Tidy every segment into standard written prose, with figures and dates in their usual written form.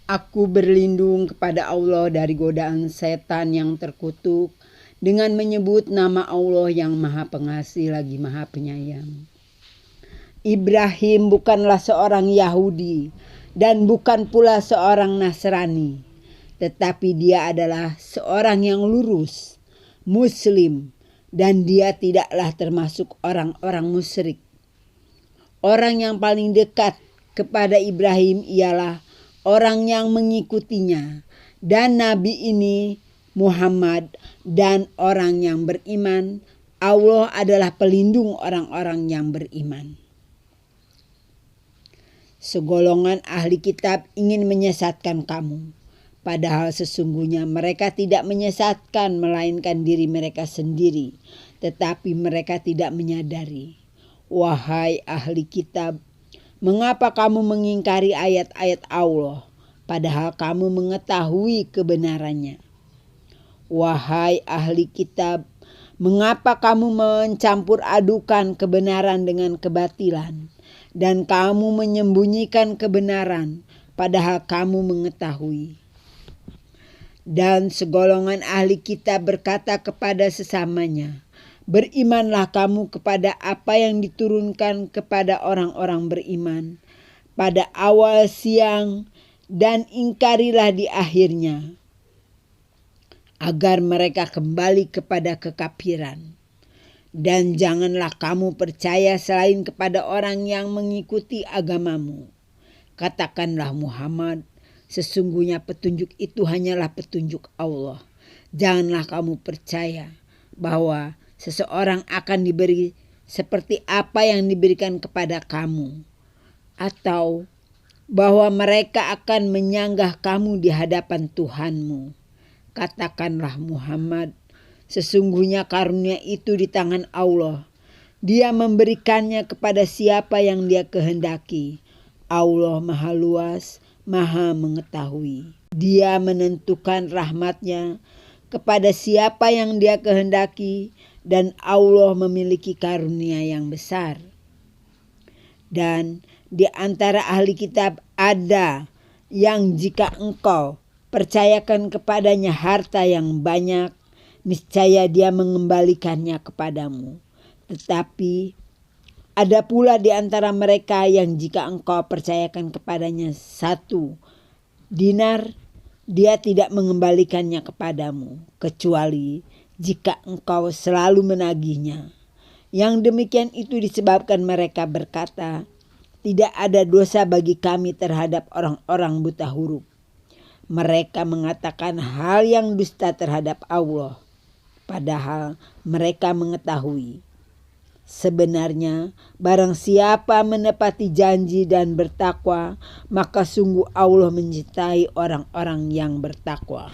Aku berlindung kepada Allah dari godaan setan yang terkutuk dengan menyebut nama Allah yang Maha Pengasih lagi Maha Penyayang. Ibrahim bukanlah seorang Yahudi dan bukan pula seorang Nasrani, tetapi dia adalah seorang yang lurus, Muslim, dan dia tidaklah termasuk orang-orang musyrik. Orang yang paling dekat kepada Ibrahim ialah orang yang mengikutinya, dan Nabi ini Muhammad, dan orang yang beriman. Allah adalah pelindung orang-orang yang beriman. Segolongan ahli kitab ingin menyesatkan kamu, padahal sesungguhnya mereka tidak menyesatkan melainkan diri mereka sendiri, tetapi mereka tidak menyadari. Wahai ahli kitab, mengapa kamu mengingkari ayat-ayat Allah, padahal kamu mengetahui kebenarannya? Wahai ahli kitab, mengapa kamu mencampur adukan kebenaran dengan kebatilan, dan kamu menyembunyikan kebenaran, padahal kamu mengetahui? Dan segolongan ahli kitab berkata kepada sesamanya, berimanlah kamu kepada apa yang diturunkan kepada orang-orang beriman pada awal siang, dan ingkarilah di akhirnya, agar mereka kembali kepada kekafiran. Dan janganlah kamu percaya selain kepada orang yang mengikuti agamamu. Katakanlah Muhammad, sesungguhnya petunjuk itu hanyalah petunjuk Allah. Janganlah kamu percaya bahwa seseorang akan diberi seperti apa yang diberikan kepada kamu, atau bahwa mereka akan menyanggah kamu di hadapan Tuhanmu. Katakanlah Muhammad, sesungguhnya karunia itu di tangan Allah. Dia memberikannya kepada siapa yang Dia kehendaki. Allah Maha Luas, Maha Mengetahui. Dia menentukan rahmatnya kepada siapa yang Dia kehendaki, dan Allah memiliki karunia yang besar. Dan di antara ahli kitab ada yang jika engkau percayakan kepadanya harta yang banyak, niscaya dia mengembalikannya kepadamu. Tetapi ada pula di antara mereka yang jika engkau percayakan kepadanya 1 dinar, dia tidak mengembalikannya kepadamu, kecuali jika engkau selalu menagihnya. Yang demikian itu disebabkan mereka berkata, tidak ada dosa bagi kami terhadap orang-orang buta huruf. Mereka mengatakan hal yang dusta terhadap Allah, padahal mereka mengetahui. Sebenarnya barang siapa menepati janji dan bertakwa, maka sungguh Allah mencintai orang-orang yang bertakwa.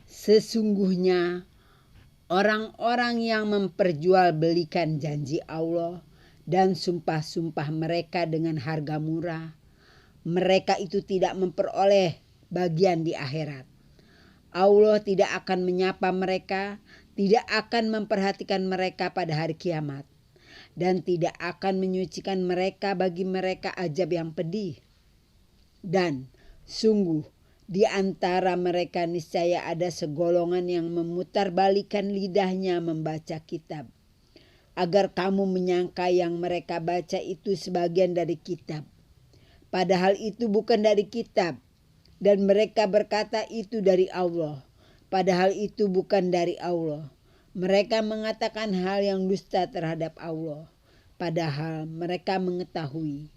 Sesungguhnya orang-orang yang memperjualbelikan janji Allah dan sumpah-sumpah mereka dengan harga murah, mereka itu tidak memperoleh bagian di akhirat. Allah tidak akan menyapa mereka, tidak akan memperhatikan mereka pada hari kiamat, dan tidak akan menyucikan mereka bagi mereka azab yang pedih. Dan sungguh di antara mereka niscaya ada segolongan yang memutarbalikan lidahnya membaca kitab, agar kamu menyangka yang mereka baca itu sebagian dari kitab, padahal itu bukan dari kitab. Dan mereka berkata itu dari Allah, padahal itu bukan dari Allah. Mereka mengatakan hal yang dusta terhadap Allah, padahal mereka mengetahui.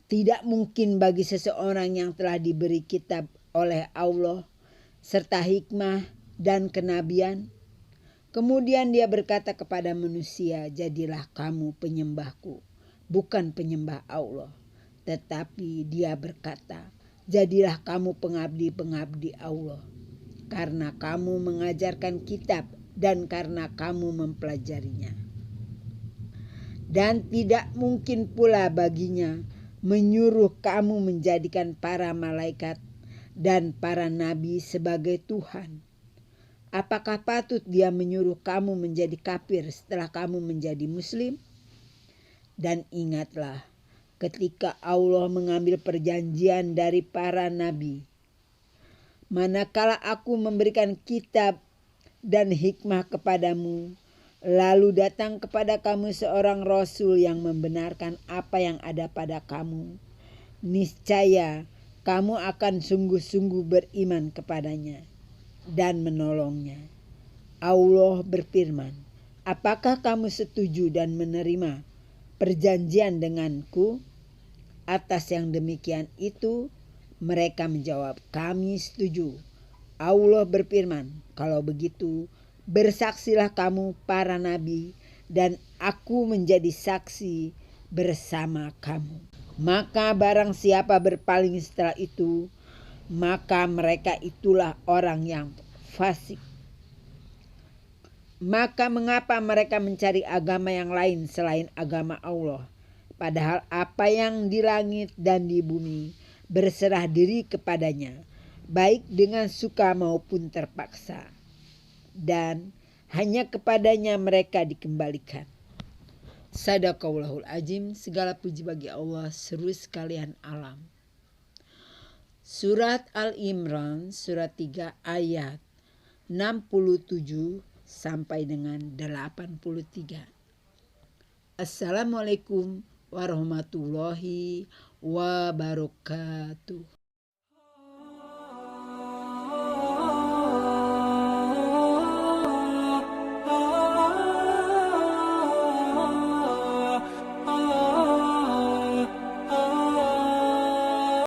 Tidak mungkin bagi seseorang yang telah diberi kitab oleh Allah serta hikmah dan kenabian, kemudian dia berkata kepada manusia, jadilah kamu penyembahku, bukan penyembah Allah. Tetapi dia berkata, jadilah kamu pengabdi-pengabdi Allah, karena kamu mengajarkan kitab dan karena kamu mempelajarinya. Dan tidak mungkin pula baginya menyuruh kamu menjadikan para malaikat dan para nabi sebagai Tuhan. Apakah patut dia menyuruh kamu menjadi kafir setelah kamu menjadi muslim? Dan ingatlah, ketika Allah mengambil perjanjian dari para nabi. Manakala aku memberikan kitab dan hikmah kepadamu, lalu datang kepada kamu seorang rasul yang membenarkan apa yang ada pada kamu, niscaya kamu akan sungguh-sungguh beriman kepadanya dan menolongnya. Allah berfirman, apakah kamu setuju dan menerima perjanjian denganku? Atas yang demikian itu, mereka menjawab, kami setuju. Allah berfirman, kalau begitu bersaksilah kamu para nabi dan aku menjadi saksi bersama kamu. Maka barang siapa berpaling setelah itu, maka mereka itulah orang yang fasik. Maka mengapa mereka mencari agama yang lain selain agama Allah? Padahal apa yang di langit dan di bumi berserah diri kepadanya, baik dengan suka maupun terpaksa. Dan hanya kepadanya mereka dikembalikan. Sadaqallahul azim. Segala puji bagi Allah, seru sekalian alam. Surat Al-Imran, surat 3 ayat 67 sampai dengan 83. Assalamualaikum warahmatullahi wabarakatuh.